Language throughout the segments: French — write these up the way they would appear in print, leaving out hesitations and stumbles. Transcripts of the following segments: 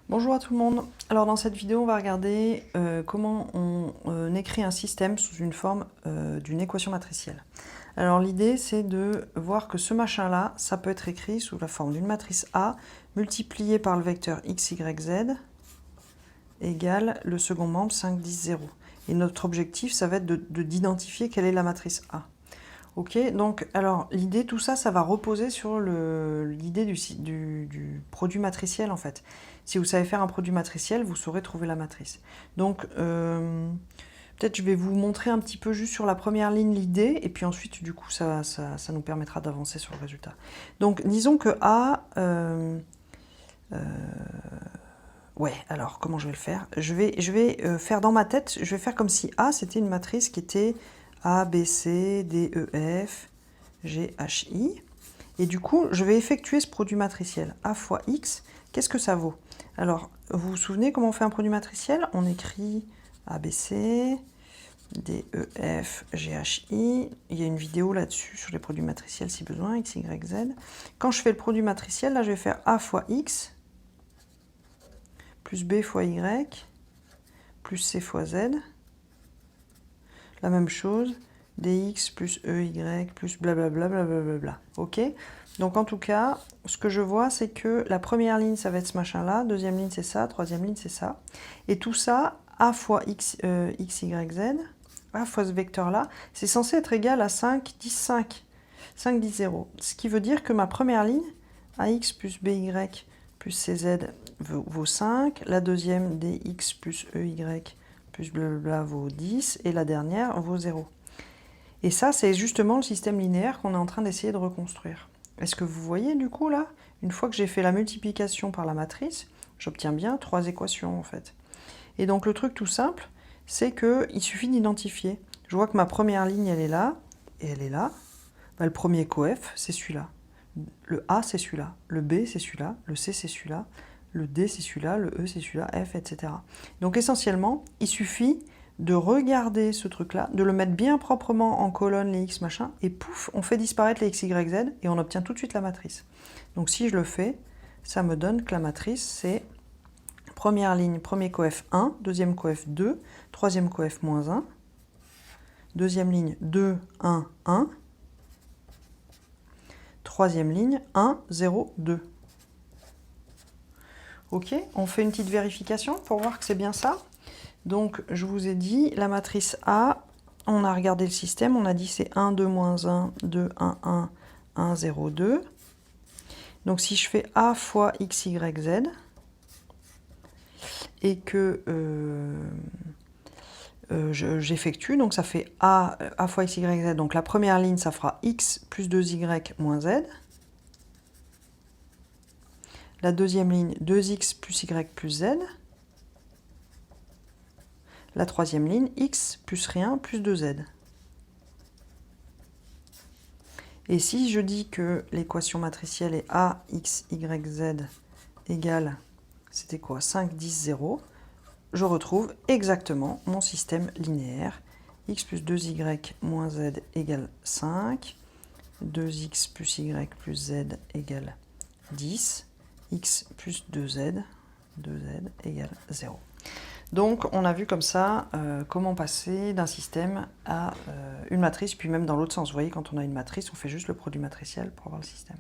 Bonjour à tout le monde. Alors dans cette vidéo, on va regarder comment on écrit un système sous une forme d'une équation matricielle. Alors l'idée, c'est de voir que ce machin-là, ça peut être écrit sous la forme d'une matrice A multipliée par le vecteur x, y, z égale le second membre 5, 10, 0. Et notre objectif, ça va être d'identifier quelle est la matrice A. Ok, donc alors l'idée, tout ça, ça va reposer sur l'idée du produit matriciel en fait. Si vous savez faire un produit matriciel, vous saurez trouver la matrice. Donc peut-être je vais vous montrer un petit peu juste sur la première ligne l'idée, et puis ensuite du coup ça nous permettra d'avancer sur le résultat. Donc disons que A... ouais, alors comment je vais le faire? Je vais faire dans ma tête, je vais faire comme si A c'était une matrice qui était A, B, C, D, E, F, G, H, I. Et du coup, je vais effectuer ce produit matriciel. A fois X, qu'est-ce que ça vaut? Alors, vous vous souvenez comment on fait un produit matriciel? On écrit A, B, C, D, E, F, G, H, I. Il y a une vidéo là-dessus sur les produits matriciels si besoin, X, Y, Z. Quand je fais le produit matriciel, là, je vais faire A fois X, plus B fois Y, plus C fois Z. La même chose, dx plus ey plus blablabla, blablabla. Ok? Donc en tout cas, ce que je vois, c'est que la première ligne, ça va être ce machin-là, deuxième ligne, c'est ça, troisième ligne, c'est ça. Et tout ça, a fois x, y, z, a fois ce vecteur-là, c'est censé être égal à 5, 10, 5. 5, 10, 0. Ce qui veut dire que ma première ligne, ax plus by plus cz vaut 5, la deuxième, dx plus ey plus blablabla vaut 10, et la dernière vaut 0. Et ça, c'est justement le système linéaire qu'on est en train d'essayer de reconstruire. Est-ce que vous voyez du coup là, une fois que j'ai fait la multiplication par la matrice, j'obtiens bien 3 équations en fait. Et donc le truc tout simple, c'est qu'il suffit d'identifier. Je vois que ma première ligne, elle est là, et elle est là. Bah, le premier coef, c'est celui-là. Le A, c'est celui-là. Le B, c'est celui-là. Le C, c'est celui-là. Le D, c'est celui-là. Le E, c'est celui-là. F, etc. Donc essentiellement, il suffit de regarder ce truc-là, de le mettre bien proprement en colonne, les X, machin, et pouf, on fait disparaître les X, Y, Z, et on obtient tout de suite la matrice. Donc si je le fais, ça me donne que la matrice, c'est première ligne, premier coef 1, deuxième coef 2, troisième coef moins 1, deuxième ligne 2, 1, 1, troisième ligne 1, 0, 2. Ok, on fait une petite vérification pour voir que c'est bien ça. Donc, je vous ai dit, la matrice A, on a regardé le système, on a dit c'est 1, 2, moins 1, 2, 1, 1, 1, 0, 2. Donc, si je fais A fois X, Y, Z, et que j'effectue, donc ça fait A fois X, Y, Z, donc la première ligne, ça fera X plus 2Y moins Z. La deuxième ligne, 2X plus Y plus Z. La troisième ligne, x plus rien plus 2z. Et si je dis que l'équation matricielle est a, x, y, z égale, c'était quoi, 5, 10, 0, je retrouve exactement mon système linéaire. X plus 2y moins z égale 5, 2x plus y plus z égale 10, x plus 2z égale 0. Donc on a vu comme ça comment passer d'un système à une matrice, puis même dans l'autre sens. Vous voyez, quand on a une matrice, on fait juste le produit matriciel pour avoir le système.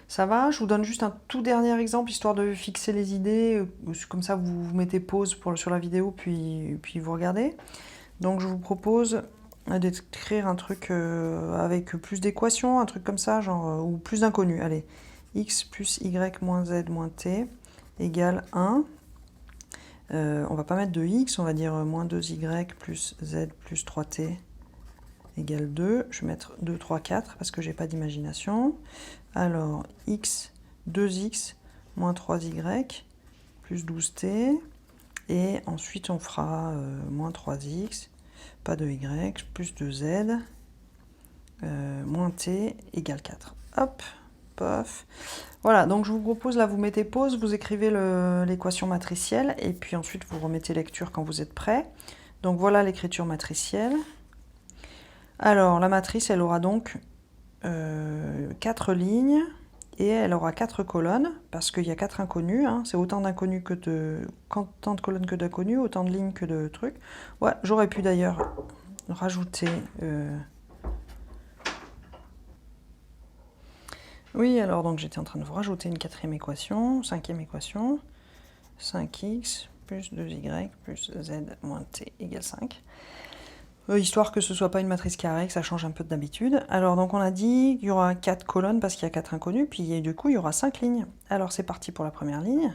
Ça va? Je vous donne juste un tout dernier exemple, histoire de fixer les idées. Comme ça, vous mettez pause sur la vidéo, puis vous regardez. Donc je vous propose d'écrire un truc avec plus d'équations, un truc comme ça, genre, ou plus d'inconnus. Allez, x plus y moins z moins t égale 1. On va pas mettre de x, on va dire moins 2y plus z plus 3t égale 2. Je vais mettre 2, 3, 4 parce que j'ai pas d'imagination. Alors, x, 2x moins 3y plus 12t. Et ensuite, on fera moins 3x, pas de y, plus 2z, moins t égale 4. Hop, pof. Voilà, donc je vous propose, là, vous mettez pause, vous écrivez l'équation matricielle, et puis ensuite, vous remettez lecture quand vous êtes prêt. Donc voilà l'écriture matricielle. Alors, la matrice, elle aura donc 4 lignes. et elle aura 4 colonnes, parce qu'il y a 4 inconnus, hein, c'est autant d'inconnus que de... Tant de colonnes que d'inconnus, autant de lignes que de trucs. Ouais, j'aurais pu d'ailleurs rajouter... Oui, alors donc j'étais en train de vous rajouter une 4e équation, 5e équation, 5x plus 2y plus z moins t égale 5. Histoire que ce soit pas une matrice carrée, que ça change un peu d'habitude. Alors donc on a dit qu'il y aura 4 colonnes parce qu'il y a 4 inconnus, puis du coup il y aura 5 lignes. Alors c'est parti pour la première ligne.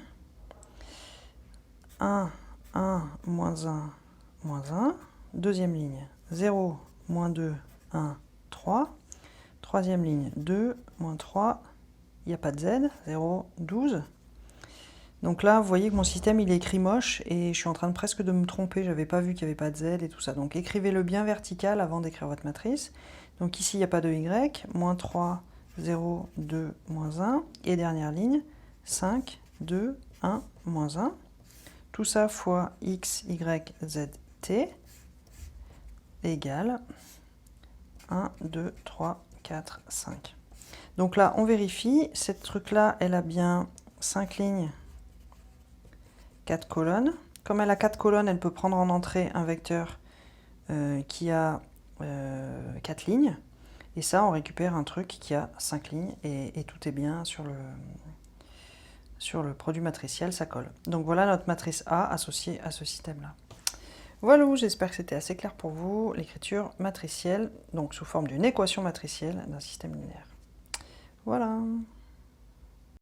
1, 1, moins 1, moins 1. Deuxième ligne, 0, moins 2, 1, 3. Troisième ligne, 2, moins 3, il n'y a pas de z, 0, 12. Donc là, vous voyez que mon système, il est écrit moche et je suis en train de presque de me tromper. J'avais pas vu qu'il n'y avait pas de z et tout ça. Donc écrivez-le bien vertical avant d'écrire votre matrice. Donc ici, il n'y a pas de y. Moins 3, 0, 2, moins 1. Et dernière ligne, 5, 2, 1, moins 1. Tout ça fois x, y, z, t égale 1, 2, 3, 4, 5. Donc là, on vérifie. Cette truc-là, elle a bien 5 lignes. 4 colonnes. Comme elle a 4 colonnes, elle peut prendre en entrée un vecteur qui a 4 lignes. Et ça, on récupère un truc qui a 5 lignes et tout est bien sur le produit matriciel, ça colle. Donc voilà notre matrice A associée à ce système-là. Voilà, j'espère que c'était assez clair pour vous, l'écriture matricielle, donc sous forme d'une équation matricielle d'un système linéaire. Voilà.